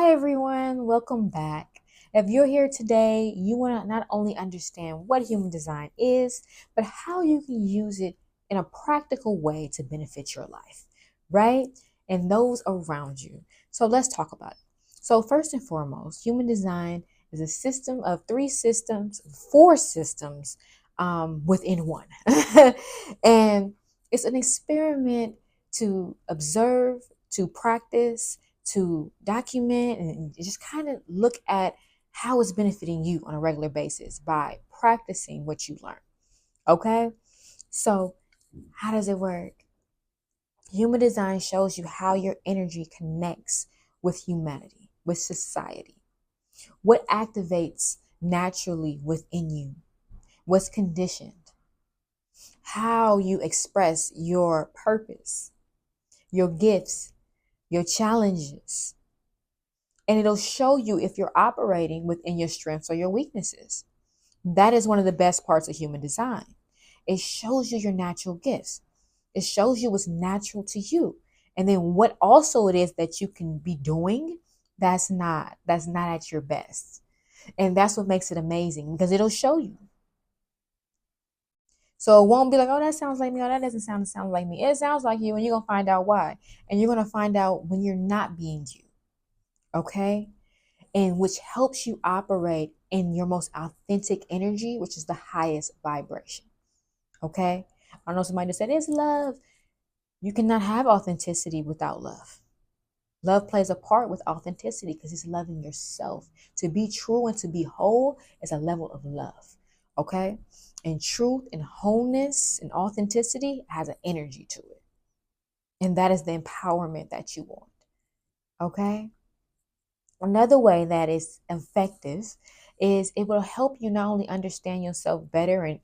Hi, everyone. Welcome back. If you're here today, you want to not only understand what human design is, but how you can use it in a practical way to benefit your life, right? And those around you. So let's talk about it. So, first and foremost, human design is a system of four systems within one. And it's an experiment to observe, to practice, to document and just kind of look at how it's benefiting you on a regular basis by practicing what you learn. Okay? So, how does it work? Human design shows you how your energy connects with humanity, with society. What activates naturally within you? What's conditioned? How you express your purpose, your gifts, your challenges, and it'll show you if you're operating within your strengths or your weaknesses. That is one of the best parts of human design. It shows you your natural gifts. It shows you what's natural to you. And then what also it is that you can be doing that's not at your best. And that's what makes it amazing because it'll show you. So it won't be like, oh, that sounds like me. Oh, that doesn't sound like me. It sounds like you, and you're gonna find out why. And you're gonna find out when you're not being you. Okay? And which helps you operate in your most authentic energy, which is the highest vibration. Okay? I know somebody just said it's love. You cannot have authenticity without love. Love plays a part with authenticity because it's loving yourself. To be true and to be whole is a level of love. Okay? And truth and wholeness and authenticity has an energy to it. And that is the empowerment that you want. Okay? Another way that is effective is it will help you not only understand yourself better and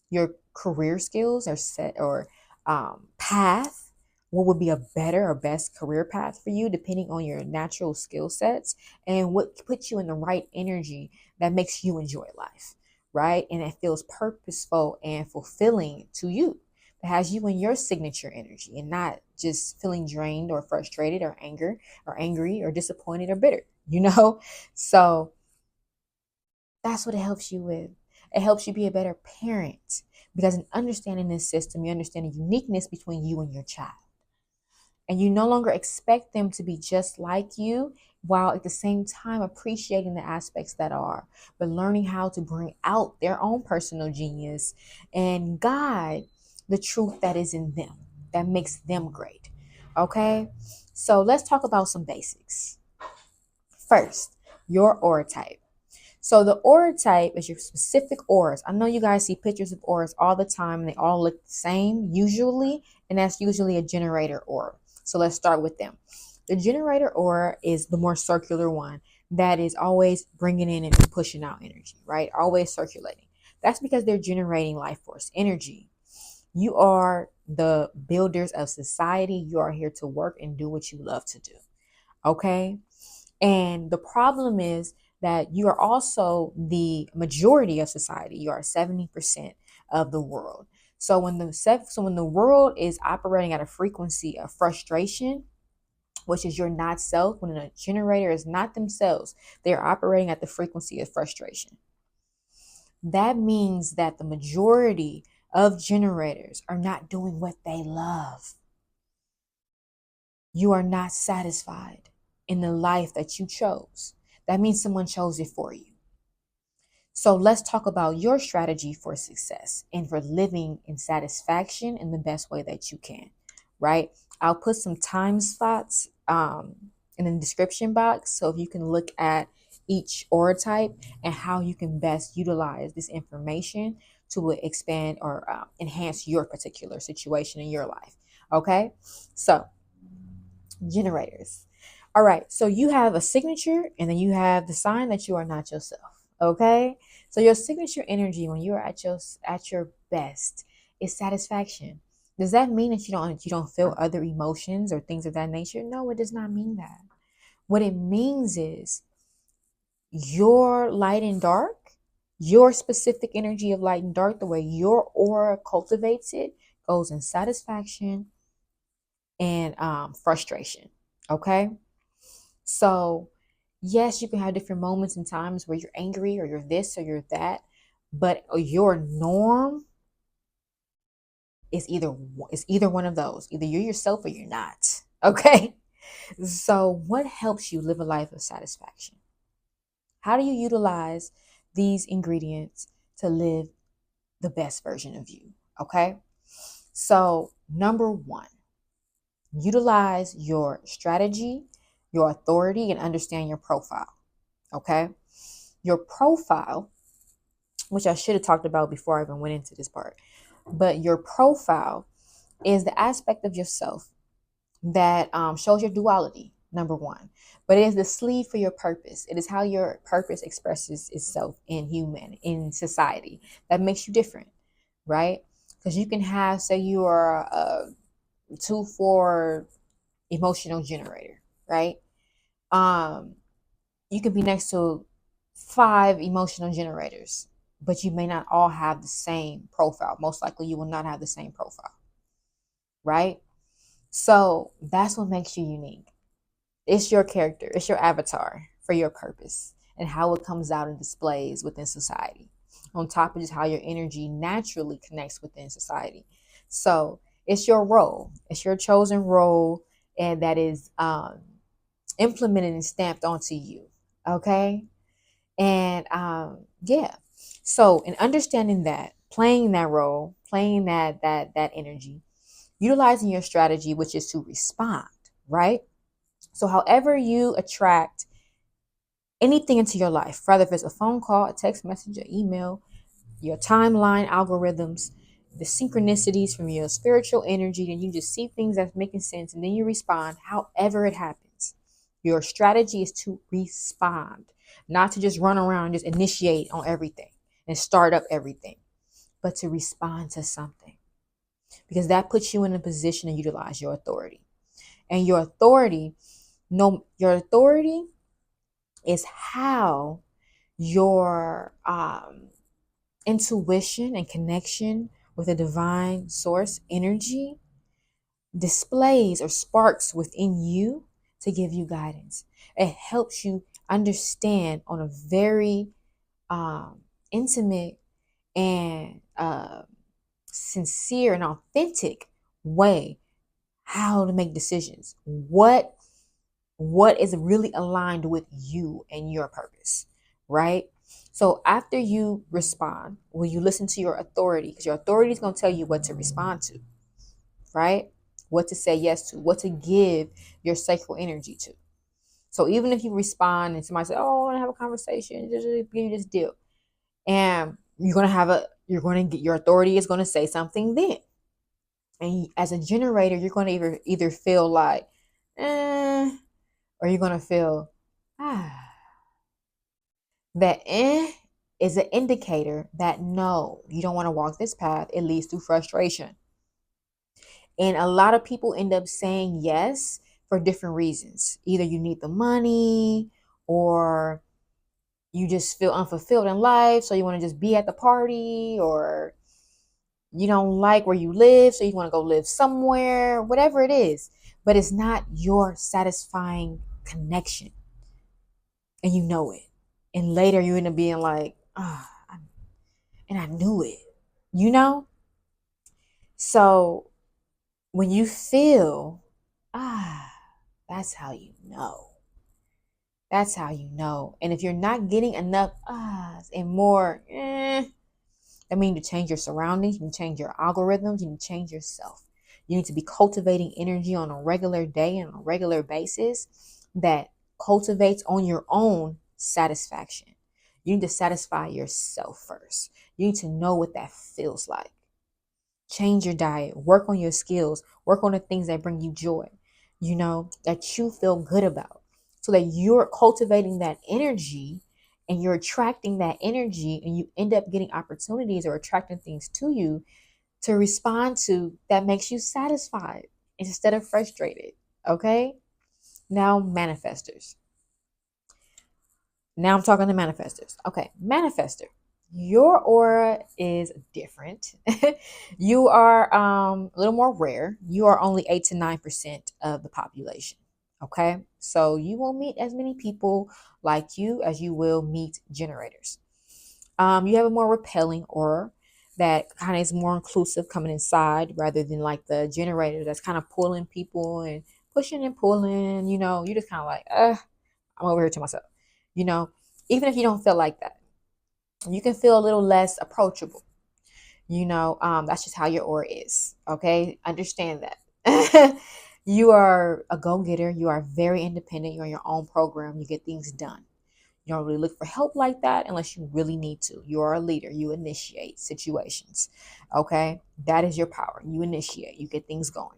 your career skills or path. What would be a better or best career path for you, depending on your natural skill sets and what puts you in the right energy that makes you enjoy life, right? And it feels purposeful and fulfilling to you. That has you in your signature energy and not just feeling drained or frustrated or angry or disappointed or bitter, you know? So that's what it helps you with. It helps you be a better parent because in understanding this system, you understand the uniqueness between you and your child. And you no longer expect them to be just like you while at the same time appreciating the aspects that are, but learning how to bring out their own personal genius and guide the truth that is in them that makes them great. Okay? So let's talk about some basics. First, your aura type. So the aura type is your specific auras. I know you guys see pictures of auras all the time and they all look the same usually, and that's usually a generator aura. So let's start with them. The generator aura is the more circular one that is always bringing in and pushing out energy, right? Always circulating. That's because they're generating life force energy. You are the builders of society. You are here to work and do what you love to do. Okay? And the problem is that you are also the majority of society. You are 70% of the world. So when the world is operating at a frequency of frustration, which is your not self, when a generator is not themselves, they are operating at the frequency of frustration. That means that the majority of generators are not doing what they love. You are not satisfied in the life that you chose. That means someone chose it for you. So let's talk about your strategy for success and for living in satisfaction in the best way that you can, right? I'll put some time slots in the description box so if you can look at each aura type and how you can best utilize this information to expand or enhance your particular situation in your life. Okay, so generators. All right, so you have a signature and then you have the sign that you are not yourself. Okay? So your signature energy when you are at your best is satisfaction. Does that mean that you don't feel other emotions or things of that nature? No, it does not mean that. What it means is your light and dark, your specific energy of light and dark, the way your aura cultivates it, goes in satisfaction and frustration. Okay. So Yes, you can have different moments and times where you're angry or you're this or you're that, but your norm is either one of those. Either you're yourself or you're not. Okay? So, what helps you live a life of satisfaction? How do you utilize these ingredients to live the best version of you? Okay? So, number 1, utilize your strategy, your authority, and understand your profile. Okay? Your profile, which I should have talked about before I even went into this part, but your profile is the aspect of yourself that shows your duality, number 1. But it is the sleeve for your purpose. It is how your purpose expresses itself in society. That makes you different, right? Because you can have, say, you are a 2-4 emotional generator, right? Um, you could be next to 5 emotional generators, but you may not all have the same profile. Most likely, you will not have the same profile, right? So that's what makes you unique. It's your character, it's your avatar for your purpose and how it comes out and displays within society. On top of just how your energy naturally connects within society. So it's your role, it's your chosen role, and that is implemented and stamped onto you. Okay. And yeah. So in understanding that, playing that role, playing that energy, utilizing your strategy, which is to respond, right? So, however you attract anything into your life, whether if it's a phone call, a text message, an email, your timeline algorithms, the synchronicities from your spiritual energy, and you just see things that's making sense and then you respond, however it happens. Your strategy is to respond, not to just run around and just initiate on everything and start up everything, but to respond to something because that puts you in a position to utilize your authority. And your authority, no, your authority is how your intuition and connection with a divine source energy displays or sparks within you to give you guidance. It helps you understand on a very intimate and sincere and authentic way how to make decisions. What is really aligned with you and your purpose, right? So after you respond, will you listen to your authority? Because your authority is going to tell you what to respond to, right? What to say yes to, what to give your sacral energy to. So even if you respond and somebody says, "Oh, I want to have a conversation," just give you this deal, and you're going to get your authority is going to say something then, and as a generator, you're going to either feel like, or you're going to feel, ah. That is an indicator that no, you don't want to walk this path. It leads to frustration. And a lot of people end up saying yes for different reasons. Either you need the money or you just feel unfulfilled in life. So you want to just be at the party, or you don't like where you live. So you want to go live somewhere, whatever it is. But it's not your satisfying connection. And you know it. And later you end up being like, and I knew it, you know? So when you feel, ah, that's how you know. That's how you know. And if you're not getting enough ahs and more, that means you need to change your surroundings, you need to change your algorithms, you need to change yourself. You need to be cultivating energy on a regular day and on a regular basis that cultivates on your own satisfaction. You need to satisfy yourself first. You need to know what that feels like. Change your diet, work on your skills, work on the things that bring you joy, that you feel good about, so that you're cultivating that energy and you're attracting that energy and you end up getting opportunities or attracting things to you to respond to that makes you satisfied instead of frustrated. Okay. Now, manifestors. Now I'm talking to manifestors. Okay, manifestor. Your aura is different. You are a little more rare. You are only 8 to 9% of the population. Okay, So you won't meet as many people like you as you will meet generators. You have a more repelling aura that kind of is more inclusive coming inside rather than like the generator that's kind of pulling people and pushing and pulling. You just kind of like, I'm over here to myself. You know, even if you don't feel like that, you can feel a little less approachable. That's just how your aura is. Okay, understand that. You are a go-getter. You are very independent. You're on your own program. You get things done. You don't really look for help like that unless you really need to. You are a leader. You initiate situations. Okay, that is your power. You initiate. You get things going.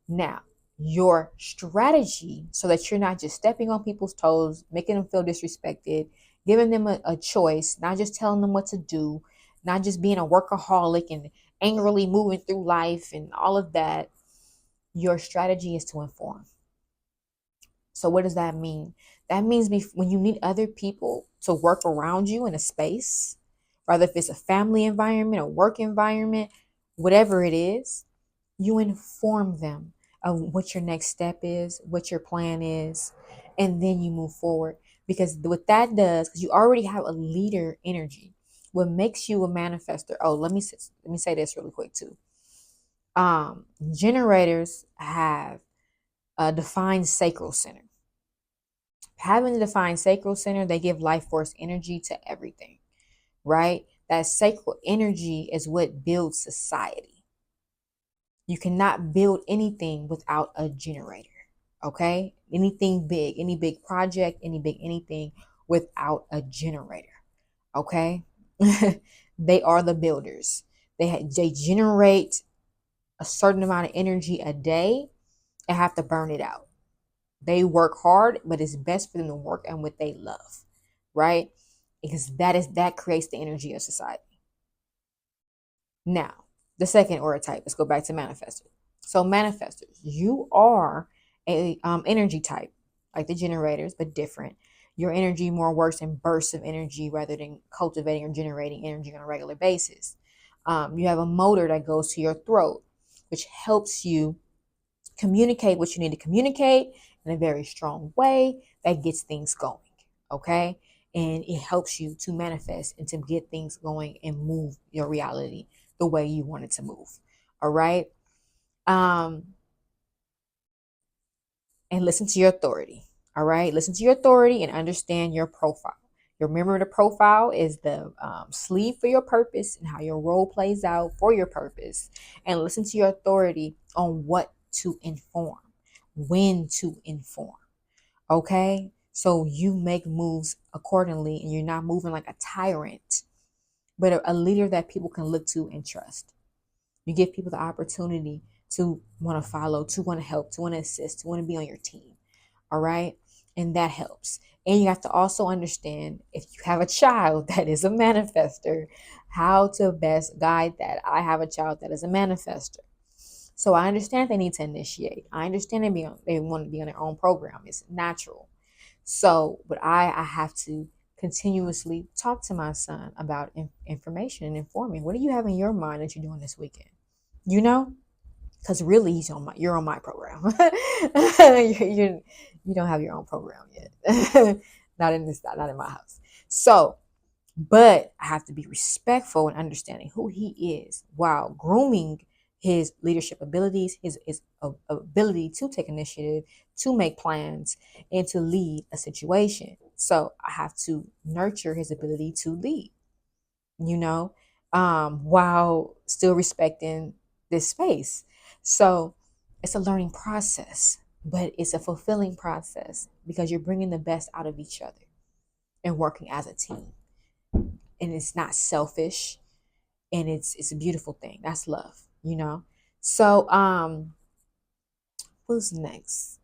Now, your strategy, so that you're not just stepping on people's toes, making them feel disrespected, giving them a choice, not just telling them what to do, not just being a workaholic and angrily moving through life and all of that. Your strategy is to inform. So, what does that mean? That means when you need other people to work around you in a space, whether if it's a family environment, a work environment, whatever it is, you inform them of what your next step is, what your plan is, and then you move forward. Because what that does, because you already have a leader energy, what makes you a manifester. Oh, let me say this really quick too. Generators have a defined sacral center. Having a defined sacral center, they give life force energy to everything, right? That sacral energy is what builds society. You cannot build anything without a generator. Okay? Anything big, any big project, any big anything without a generator. Okay? They are the builders. They generate a certain amount of energy a day and have to burn it out. They work hard, but it's best for them to work on what they love, right? Because that creates the energy of society. Now, the second aura type. Let's go back to manifestors. So manifestors, you are a energy type, like the generators, but different. Your energy more works in bursts of energy rather than cultivating or generating energy on a regular basis. You have a motor that goes to your throat, which helps you communicate what you need to communicate in a very strong way that gets things going. Okay. And it helps you to manifest and to get things going and move your reality the way you want it to move. All right. Um, and listen to your authority. All right. Listen to your authority and understand your profile. Remember, the profile is the sleeve for your purpose and how your role plays out for your purpose. And listen to your authority on what to inform, when to inform. Okay. So you make moves accordingly and you're not moving like a tyrant, but a leader that people can look to and trust. You give people the opportunity to want to follow, to want to help, to want to assist, to want to be on your team. All right. And that helps. And you have to also understand, if you have a child that is a manifester, how to best guide that. I have a child that is a manifester. So I understand they need to initiate. I understand they want to be on their own program. It's natural. So, but I have to continuously talk to my son about information and informing. What do you have in your mind that you're doing this weekend? You know, because really you're on my program. You don't have your own program yet. Not in my house. So, but I have to be respectful and understanding who he is while grooming his leadership abilities, his ability to take initiative, to make plans, and to lead a situation. So I have to nurture his ability to lead, you know, while still respecting this space. So it's a learning process, but it's a fulfilling process because you're bringing the best out of each other and working as a team. And it's not selfish, and it's a beautiful thing. That's love, you know. So who's next?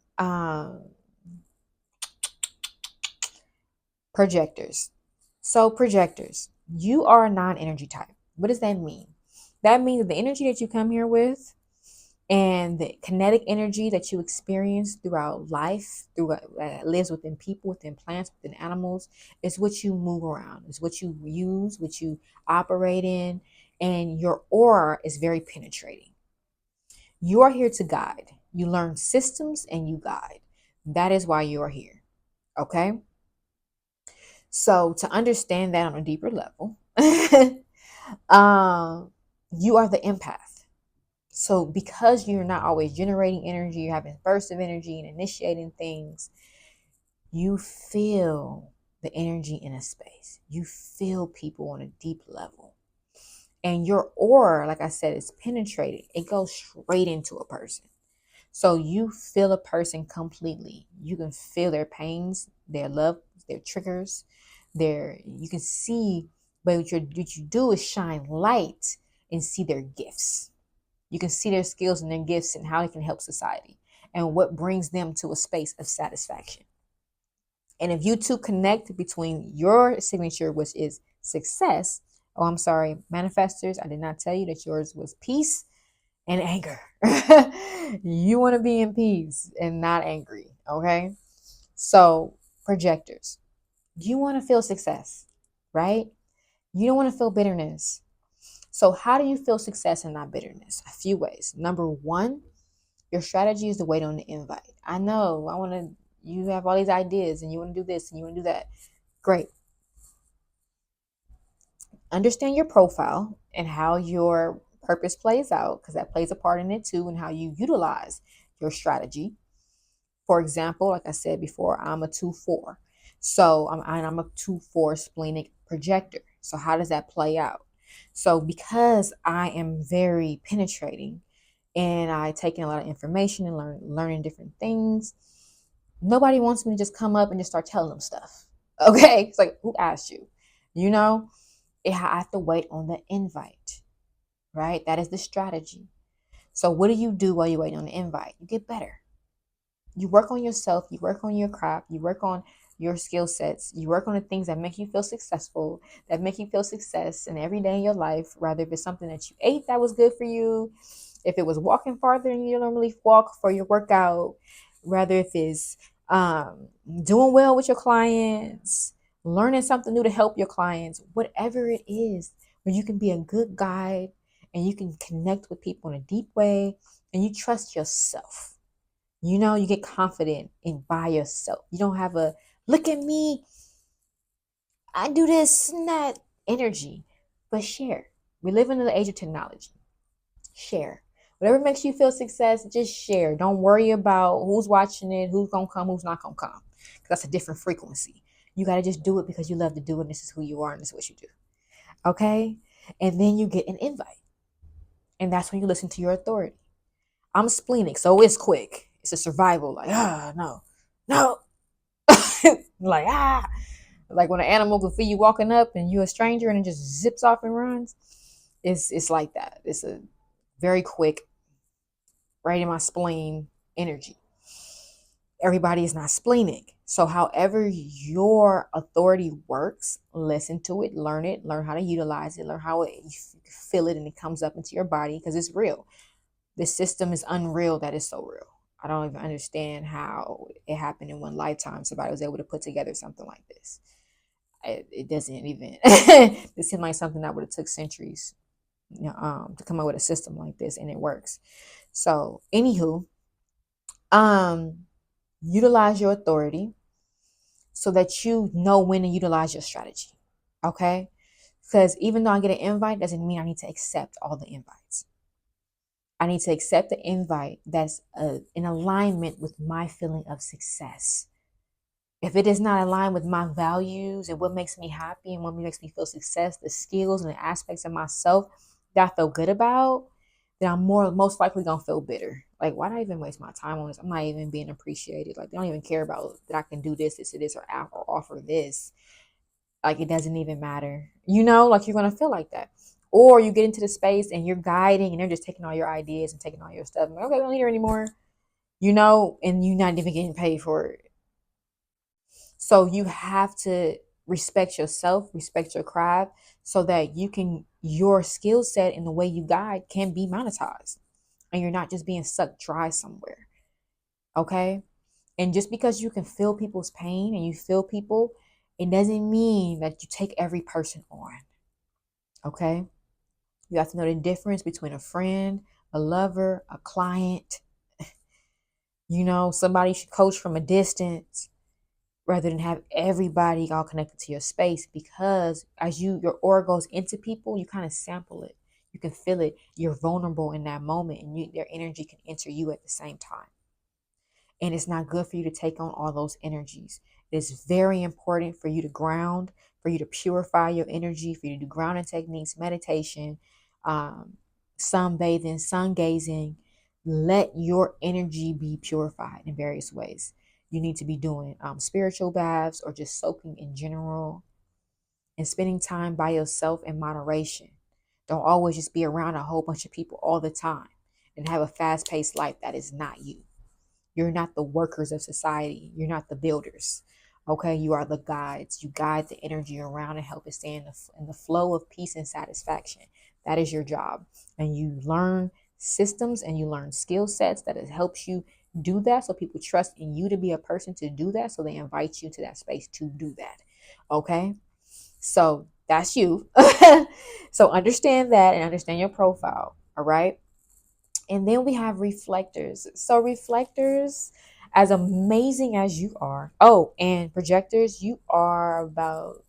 Projectors. So projectors, you are a non-energy type. What does that mean? That means that the energy that you come here with and the kinetic energy that you experience throughout life, through what lives within people, within plants, within animals, is what you move around, is what you use, what you operate in, and your aura is very penetrating. You are here to guide. You learn systems and you guide. That is why you are here. Okay. So to understand that on a deeper level, you are the empath. So because you're not always generating energy, you're having bursts of energy and initiating things, you feel the energy in a space. You feel people on a deep level. And your aura, like I said, is penetrated. It goes straight into a person. So you feel a person completely. You can feel their pains, their love, their triggers, you can see, but what you do is shine light and see their gifts. You can see their skills and their gifts and how they can help society and what brings them to a space of satisfaction. And if you two connect between your signature, which is success, oh, I'm sorry, manifestors, I did not tell you that yours was peace and anger. You want to be in peace and not angry, okay? So, projectors, you want to feel success, right? You don't want to feel bitterness. So, how do you feel success and not bitterness? A few ways. Number one, your strategy is to wait on the invite. I know, you have all these ideas and you want to do this and you want to do that. Great. Understand your profile and how your purpose plays out, because that plays a part in it too, and how you utilize your strategy. For example, like I said before, I'm a 2-4. So I'm a 2-4 splenic projector. So how does that play out? So because I am very penetrating and I take in a lot of information and learning different things, nobody wants me to just come up and just start telling them stuff. Okay. It's like, who asked you? You know, I have to wait on the invite, right? That is the strategy. So what do you do while you wait on the invite? You get better. You work on yourself, you work on your craft, you work on your skill sets, you work on the things that make you feel successful, that make you feel success in every day in your life, rather if it's something that you ate that was good for you, if it was walking farther than you normally walk for your workout, rather if it's doing well with your clients, learning something new to help your clients, whatever it is, where you can be a good guide and you can connect with people in a deep way and you trust yourself. You get confident in by yourself. You don't have a look at me, I do this and that energy, but share. We live in the age of technology. Share. Whatever makes you feel success, just share. Don't worry about who's watching it, who's going to come, who's not going to come. Because that's a different frequency. You got to just do it because you love to do it. And this is who you are and this is what you do. Okay? And then you get an invite. And that's when you listen to your authority. I'm splenic, so it's quick. It's a survival. Like, no, no. Like, like when an animal can feel you walking up and you're a stranger and it just zips off and runs. It's like that. It's a very quick, right in my spleen energy. Everybody is not splenic. So however your authority works, listen to it, learn how to utilize it, learn how you feel it and it comes up into your body because it's real. This system is unreal that is so real. I don't even understand how it happened in one lifetime. Somebody was able to put together something like this. It doesn't even, it seemed like something that would have took centuries, to come up with a system like this, and it works. So anywho, utilize your authority so that you know when to utilize your strategy. Okay. Because even though I get an invite, doesn't mean I need to accept all the invites. I need to accept the invite that's in alignment with my feeling of success. If it is not aligned with my values and what makes me happy and what makes me feel success, the skills and the aspects of myself that I feel good about, then I'm most likely gonna feel bitter. Like, why did I even waste my time on this? I'm not even being appreciated. Like, they don't even care about that I can do this, or offer this. Like, it doesn't even matter. Like you're gonna feel like that. Or you get into the space and you're guiding and they're just taking all your ideas and taking all your stuff. I'm like, okay, we don't need her anymore. And you're not even getting paid for it. So you have to respect yourself, respect your craft, so that your skill set and the way you guide can be monetized. And you're not just being sucked dry somewhere. Okay? And just because you can feel people's pain and you feel people, it doesn't mean that you take every person on. Okay? You have to know the difference between a friend, a lover, a client. Somebody should coach from a distance rather than have everybody all connected to your space, because as your aura goes into people, you kind of sample it. You can feel it. You're vulnerable in that moment, and their energy can enter you at the same time. And it's not good for you to take on all those energies. It is very important for you to ground, for you to purify your energy, for you to do grounding techniques, meditation, sunbathing, sun gazing. Let your energy be purified in various ways. You need to be doing spiritual baths, or just soaking in general, and spending time by yourself in moderation. Don't always just be around a whole bunch of people all the time and have a fast paced life. That is not you. You're not the workers of society. You're not the builders. Okay, you are the guides. You guide the energy around and help it stay in the flow of peace and satisfaction. That is your job. And you learn systems and you learn skill sets that it helps you do that. So people trust in you to be a person to do that. So they invite you to that space to do that. Okay, so that's you. So understand that and understand your profile. All right. And then we have reflectors. So reflectors, as amazing as you are. Oh, and projectors, you are about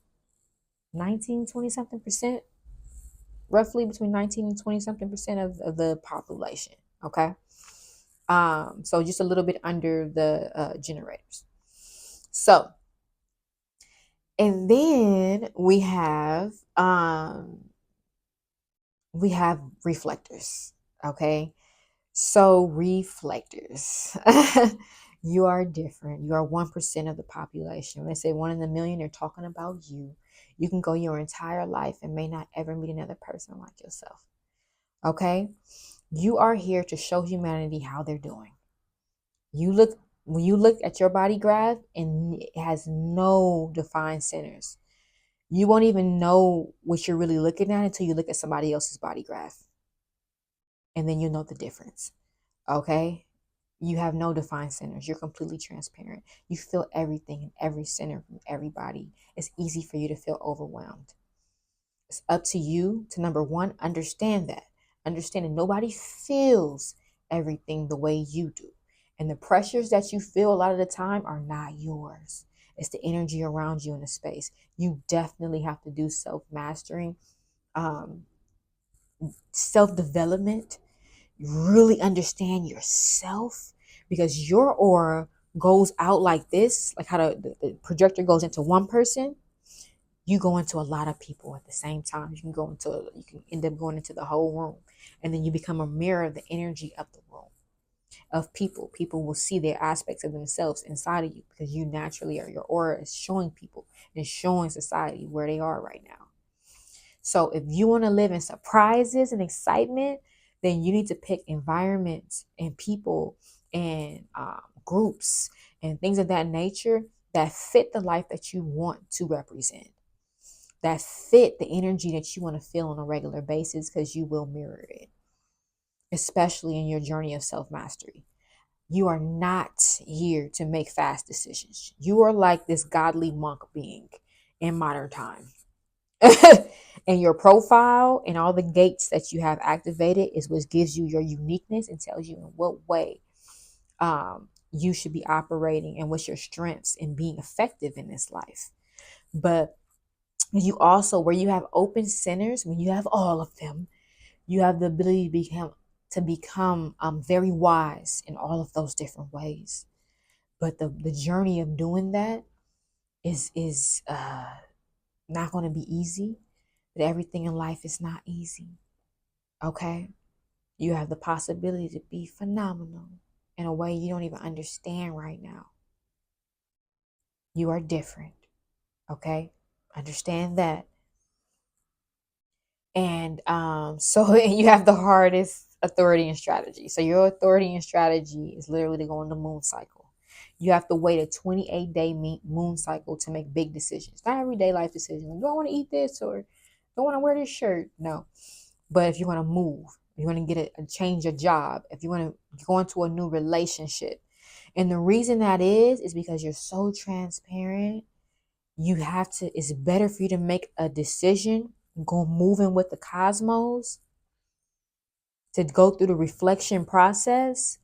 19, 20 something percent, roughly between 19 and 20 something percent of the population. Okay. So just a little bit under the generators. So, and then we have reflectors. Okay. So, reflectors, you are different. You are 1% of the population. When they say 1 in a million, they're talking about you. You can go your entire life and may not ever meet another person like yourself. Okay? You are here to show humanity how they're doing. When you look at your body graph and it has no defined centers, you won't even know what you're really looking at until you look at somebody else's body graph. And then you know the difference. Okay? You have no defined centers. You're completely transparent. You feel everything in every center from everybody. It's easy for you to feel overwhelmed. It's up to you to, number one, understand that. Understand that nobody feels everything the way you do. And the pressures that you feel a lot of the time are not yours. It's the energy around you in the space. You definitely have to do self-mastering, um, self-development, really understand yourself, because your aura goes out like this, like how the projector goes into one person. You go into a lot of people at the same time. You can end up going into the whole room, and then you become a mirror of the energy of the room, of people will see their aspects of themselves inside of you, because you naturally are, your aura is showing people and showing society where they are right now. So if you want to live in surprises and excitement, then you need to pick environments and people and groups and things of that nature that fit the life that you want to represent, that fit the energy that you want to feel on a regular basis, because you will mirror it, especially in your journey of self-mastery. You are not here to make fast decisions. You are like this godly monk being in modern time. And your profile and all the gates that you have activated is what gives you your uniqueness and tells you in what way you should be operating and what's your strengths in being effective in this life. But you also, where you have open centers, when you have all of them, you have the ability to become very wise in all of those different ways. But the journey of doing that is not going to be easy. But everything in life is not easy. Okay? You have the possibility to be phenomenal in a way you don't even understand right now. You are different. Okay? Understand that. And so you have the hardest authority and strategy. So your authority and strategy is literally to go on the moon cycle. You have to wait a 28-day moon cycle to make big decisions. Not everyday life decisions. Do I want to eat this, or do I want to wear this shirt? No. But if you want to move, you want to get a change your job, if you want to go into a new relationship. And the reason that is because you're so transparent. It's better for you to make a decision, go moving with the cosmos, to go through the reflection process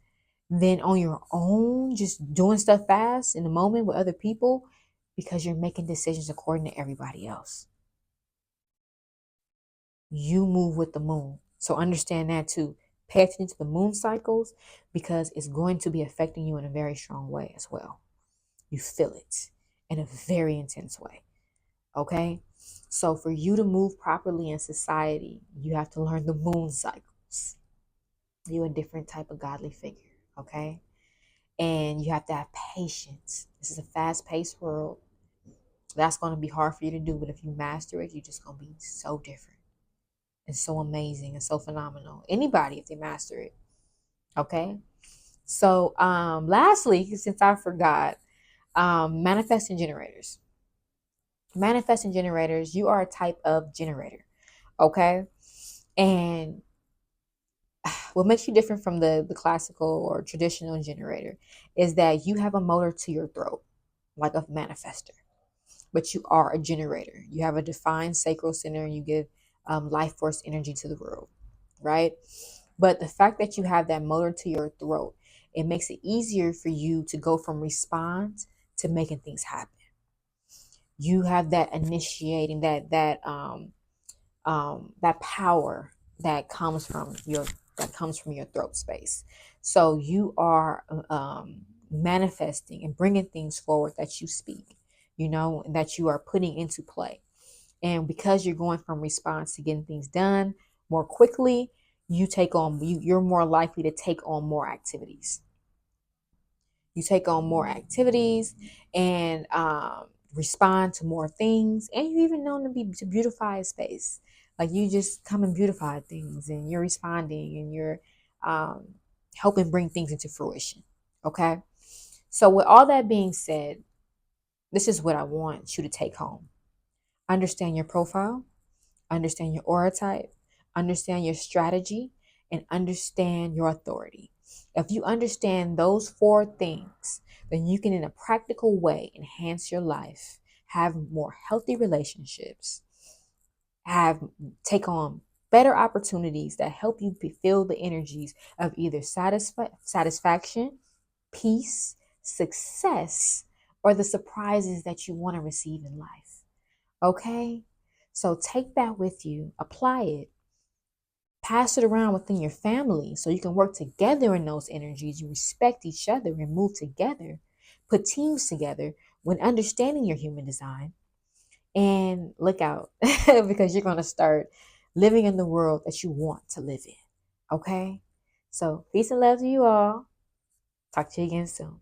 than on your own, just doing stuff fast in the moment with other people because you're making decisions according to everybody else. You move with the moon. So understand that too. Pay attention to the moon cycles because it's going to be affecting you in a very strong way as well. You feel it in a very intense way. Okay? So for you to move properly in society, you have to learn the moon cycles. You're a different type of godly figure. Okay? And you have to have patience. This is a fast-paced world. That's going to be hard for you to do, but if you master it, you're just going to be so different and so amazing and so phenomenal. Anybody, if they master it. Okay? So, lastly, since I forgot, manifesting generators. Manifesting generators, you are a type of generator. Okay? And what makes you different from the classical or traditional generator is that you have a motor to your throat, like a manifester, but you are a generator. You have a defined sacral center and you give life force energy to the world, right? But the fact that you have that motor to your throat, it makes it easier for you to go from response to making things happen. You have that initiating, that power that comes from your throat space. So you are manifesting and bringing things forward that you speak, that you are putting into play. And because you're going from response to getting things done more quickly, you're more likely to take on more activities. You take on more activities and respond to more things, and you even know to beautify a space. Like you just come and beautify things, and you're responding, and you're um, helping bring things into fruition. Okay. So with all that being said, this is what I want you to take home. Understand your profile, understand your aura type, understand your strategy, and understand your authority. If you understand those four things, then you can, in a practical way, enhance your life, have more healthy relationships, have take on better opportunities that help you feel the energies of either satisfaction, peace, success, or the surprises that you want to receive in life. Okay? So take that with you, apply it, pass it around within your family so you can work together in those energies. You respect each other and move together, put teams together when understanding your human design. And look out because you're going to start living in the world that you want to live in. Okay? So, peace and love to you all. Talk to you again soon.